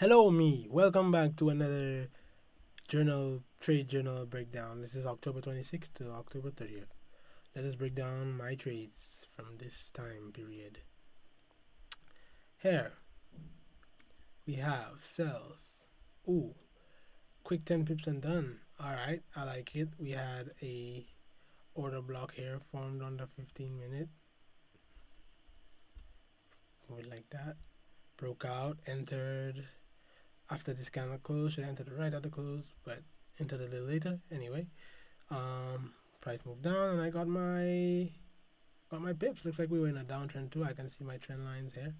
Hello, me. Welcome back to another trade journal breakdown. This is October 26th to October 30th. Let us break down my trades from this time period. Here we have sells. Ooh, quick 10 pips and done. Alright, I like it. We had a order block here formed on the 15 minute. Move it like that. Broke out, entered after this candle close. Should enter right at the close, but entered a little later. Anyway, price moved down, and I got my pips. Looks like we were in a downtrend too. I can see my trend lines here.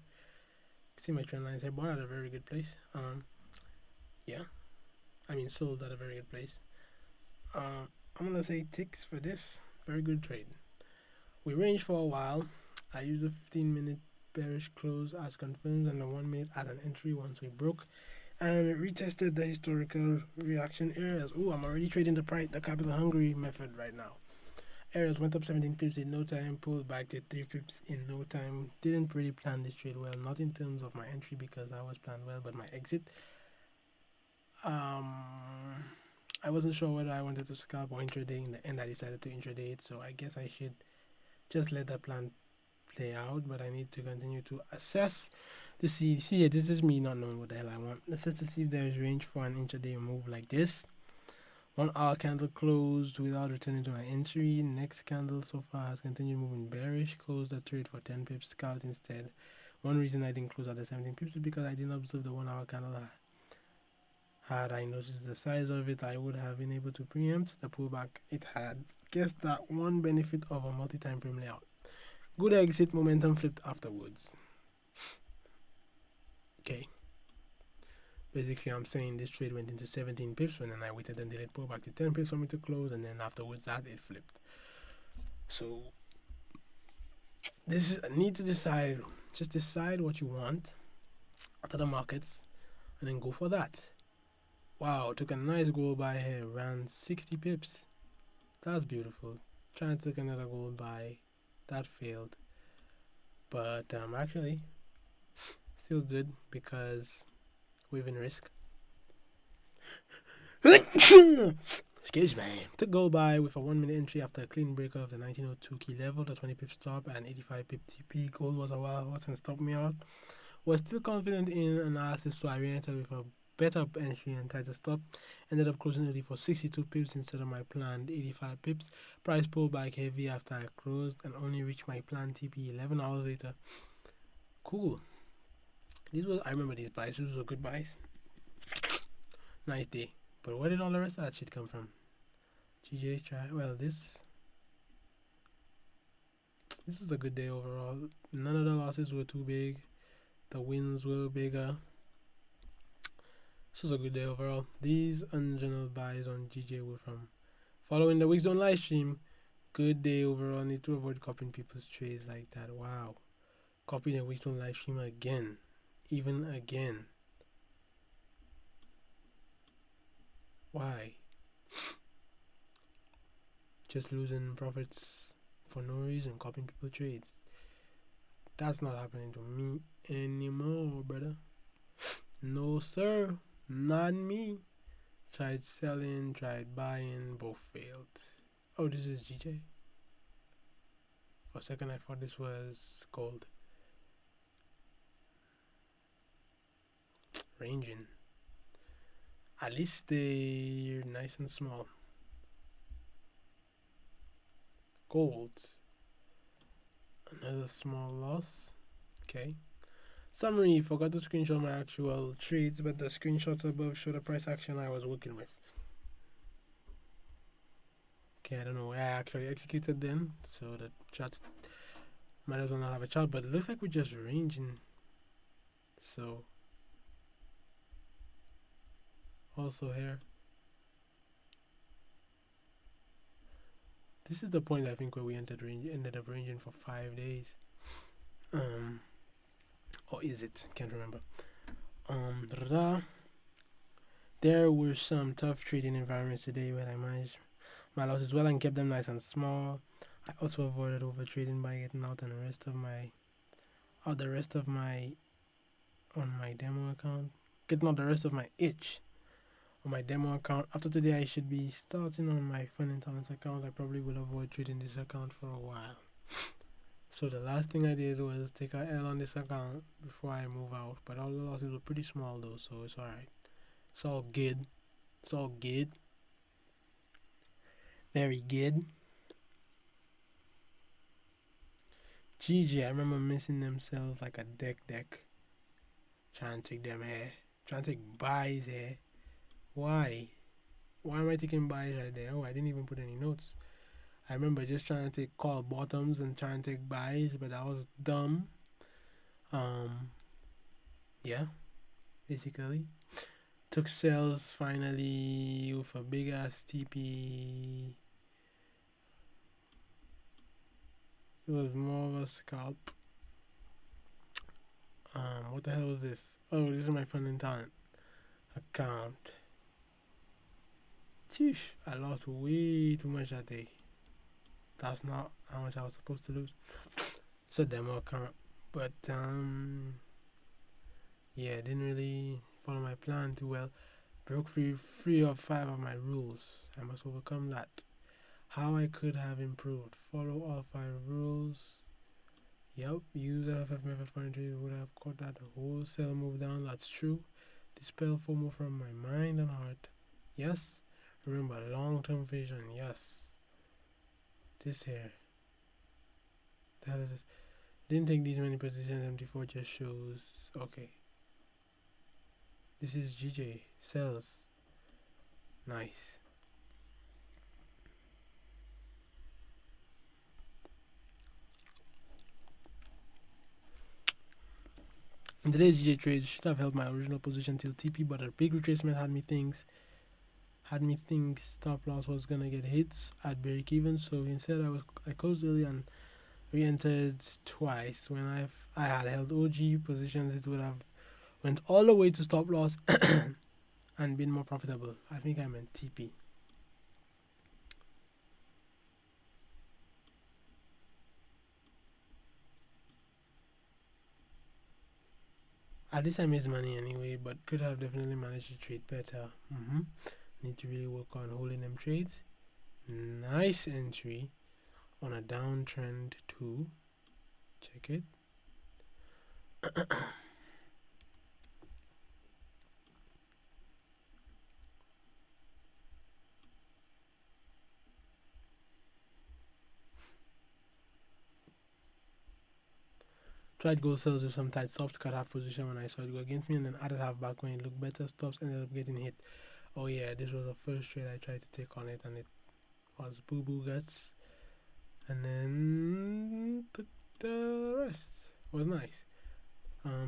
Bought at a very good place. Yeah, I mean sold at a very good place. I'm gonna say ticks for this. Very good trade. We ranged for a while. I used the 15-minute bearish close as confirmed and the 1 minute as an entry once we broke and retested the historical reaction areas. Ooh, I'm already trading the capital hungry method right now. Areas went up 17 pips in no time, pulled back to 3 pips in no time. Didn't really plan this trade well, not in terms of my entry because that was planned well, but my exit. Um, I wasn't sure whether I wanted to scalp or intraday. In the end, I decided to intraday it, so I guess I should just let that plan play out, but I need to continue to assess to see, this is me not knowing what the hell I want. Assess to see if there is range for an intraday move like this. 1 hour candle closed without returning to my entry. Next candle so far has continued moving bearish. Closed the trade for 10 pips. Scalped instead. One reason I didn't close at the 17 pips is because I didn't observe the 1 hour candle. Had I noticed the size of it, I would have been able to preempt the pullback it had. Guess that one benefit of a multi-time frame layout. Good exit, momentum flipped afterwards. Okay. Basically, I'm saying this trade went into 17 pips, and then I waited until it pulled back to 10 pips for me to close, and then afterwards that it flipped. So this is I need to decide. Just decide what you want after the markets, and then go for that. Wow, took a nice gold buy here, ran 60 pips. That's beautiful. Trying to take another gold buy, that failed. But actually, still good because we've in risk. Excuse me. Took gold buy with a 1 minute entry after a clean break of the 1902 key level, the 20 pip stop, and 85 pip TP. Gold was a wild horse and stopped me out. Was still confident in analysis, so I re-entered with a better entry and tried to stop. Ended up closing early for 62 pips instead of my planned 85 pips. Price pulled back heavy after I closed and only reached my planned TP 11 hours later. Cool. I remember these buys. These were good buys. Nice day. But where did all the rest of that shit come from? GJ try. Well, this is a good day overall. None of the losses were too big. The wins were bigger. This was a good day overall. These ungeneralized buys on GJ were from following the Weekzone live stream. Good day overall. Need to avoid copying people's trades like that. Wow. Copying a Weekzone live stream again. Even again. Why? Just losing profits for no reason. Copying people's trades. That's not happening to me anymore, brother. No, sir. Not me. Tried selling, tried buying, both failed. Oh, this is GJ. For a second, I thought this was gold. Ranging. At least they're nice and small. Gold. Another small loss. Okay. Summary, forgot to screenshot my actual trades, but the screenshots above show the price action I was working with. Okay, I don't know where I actually executed them, so the chart might as well not have a chart, but it looks like we're just ranging. So, also here. This is the point I think where we ended up ranging for 5 days. Or is it? Can't remember. There were some tough trading environments today where I managed my losses well and kept them nice and small. I also avoided over trading by getting out on the rest of my on my demo account. getting out the rest of my itch on my demo account. After today, I should be starting on my fun intelligence account. I probably will avoid trading this account for a while. So the last thing I did was take a L on this account before I move out. But all the losses were pretty small though, so it's alright. It's all good. It's all good. Very good. GG, I remember missing themselves like a deck. Trying to take them here. Trying to take buys here. Why? Why am I taking buys right there? Oh, I didn't even put any notes. I remember just trying to take call bottoms and trying to take buys, but that was dumb. Yeah, basically. Took sales finally with a big ass TP. It was more of a scalp. What the hell was this? Oh, this is my fun and talent account. Sheesh, I lost way too much that day. That's not how much I was supposed to lose. It's a demo account, but yeah, didn't really follow my plan too well. Broke three of five of my rules. I must overcome that. How I could have improved. Follow all five rules. Yep, use FF method for entry would have caught that wholesale move down. That's true. Dispel FOMO from my mind and heart. Yes. Remember, long-term vision. Yes. This here. The hell is this? Didn't take these many positions. MT4 just shows. Okay. This is GJ. Sells. Nice. In today's GJ trade should have held my original position till TP, but a big retracement had me think stop loss was gonna get hits at break even. So instead, I closed early and re-entered twice. When I had held OG positions, it would have went all the way to stop loss and been more profitable. I think I meant TP. At least I made money anyway, but could have definitely managed to trade better. Need to really work on holding them trades. Nice entry on a downtrend too. Check it. Tried gold sales with some tight stops, cut half position when I saw it go against me, and then added half back when it looked better. Stops ended up getting hit. Oh yeah, this was the first trade I tried to take on it, and it was boo boo guts. And then the rest was nice.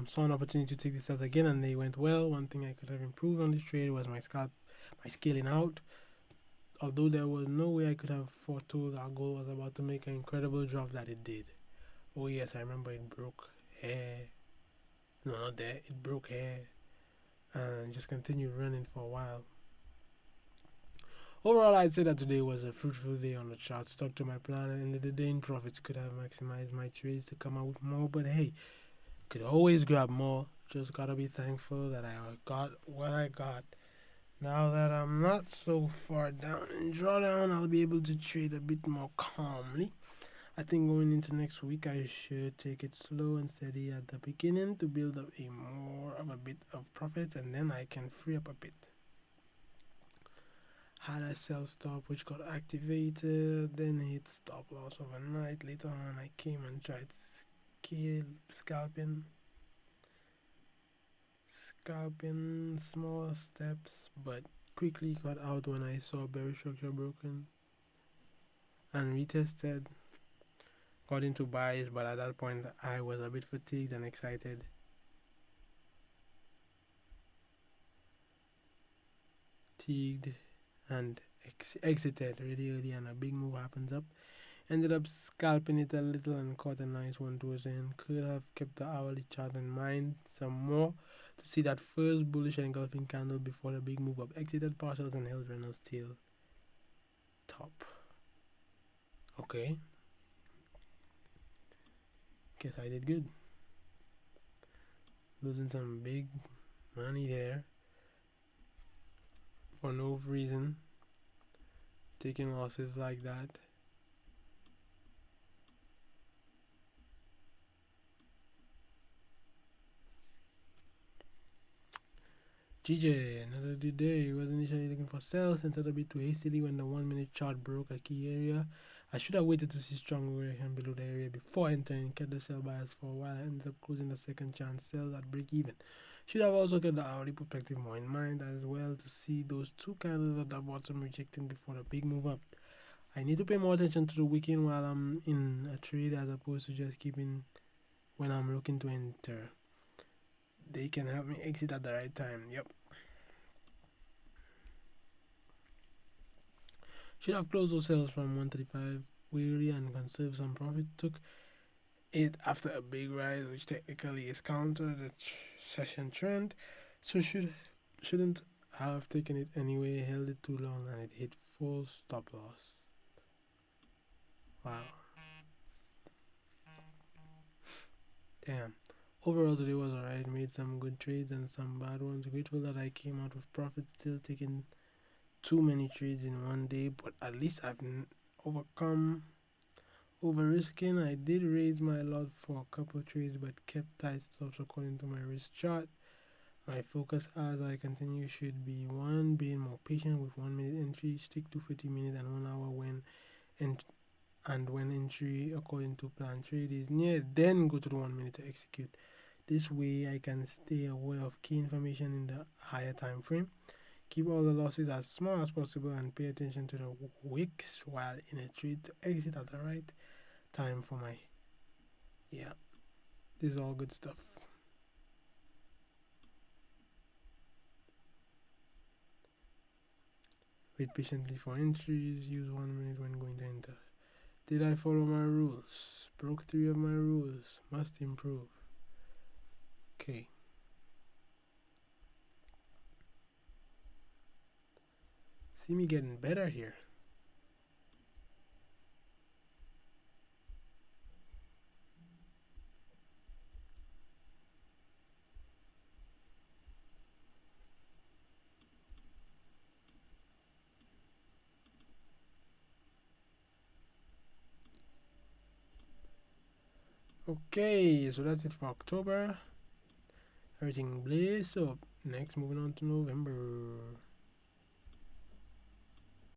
Saw an opportunity to take the sales again, and they went well. One thing I could have improved on this trade was my scaling out. Although there was no way I could have foretold our goal was about to make an incredible drop that it did. Oh yes, I remember it broke hair. No, not there. It broke hair and just continued running for a while. Overall, I'd say that today was a fruitful day on the chart. Stuck to my plan and ended the day in profits. Could have maximized my trades to come out with more, but hey, could always grab more. Just gotta be thankful that I got what I got. Now that I'm not so far down in drawdown, I'll be able to trade a bit more calmly. I think going into next week, I should take it slow and steady at the beginning to build up a bit of profit, and then I can free up a bit. Had a sell stop which got activated, then hit stop loss overnight. Later on, I came and tried scalping small steps, but quickly got out when I saw berry structure broken and retested. Got into buys, but at that point I was a bit fatigued and excited. And exited really early, and a big move happens up. Ended up scalping it a little and caught a nice one towards the end. Could have kept the hourly chart in mind some more to see that first bullish engulfing candle before the big move up. Exited partials and held Reynolds tail top. Okay. Guess I did good. Losing some big money there for no reason, taking losses like that. GJ, another good day. Was initially looking for sales, entered a bit too hastily when the 1 minute chart broke a key area. I should have waited to see strong reaction below the area before entering, kept the sell bias for a while. I ended up closing the second chance sales at break even. Should have also kept the hourly perspective more in mind as well to see those two candles at the bottom rejecting before the big move up. I need to pay more attention to the weekend while I'm in a trade as opposed to just keeping when I'm looking to enter. They can help me exit at the right time. Yep. Should have closed those sales from 135 wearily and conserved some profit. Took it after a big rise, which technically is counter the session trend. So shouldn't have taken it anyway. Held it too long and it hit full stop loss. Wow. Damn. Overall today was alright. Made some good trades and some bad ones. Grateful that I came out with profit. Still taking too many trades in one day, but at least I've overcome over risking. I did raise my lot for a couple trades but kept tight stops according to my risk chart. My focus as I continue should be 1. Being more patient with 1 minute entry, stick to 50 minutes and 1 hour when and when entry according to plan trade is near, then go to the 1 minute to execute. This way I can stay aware of key information in the higher time frame. Keep all the losses as small as possible and pay attention to the wicks while in a trade to exit at the right time for my this is all good stuff. Wait patiently for entries, use 1 minute when going to enter. Did I follow my rules? Broke 3 of my rules. Must improve. Okay. See me getting better here. Okay, so that's it for October. Everything blazed up. Next, moving on to November.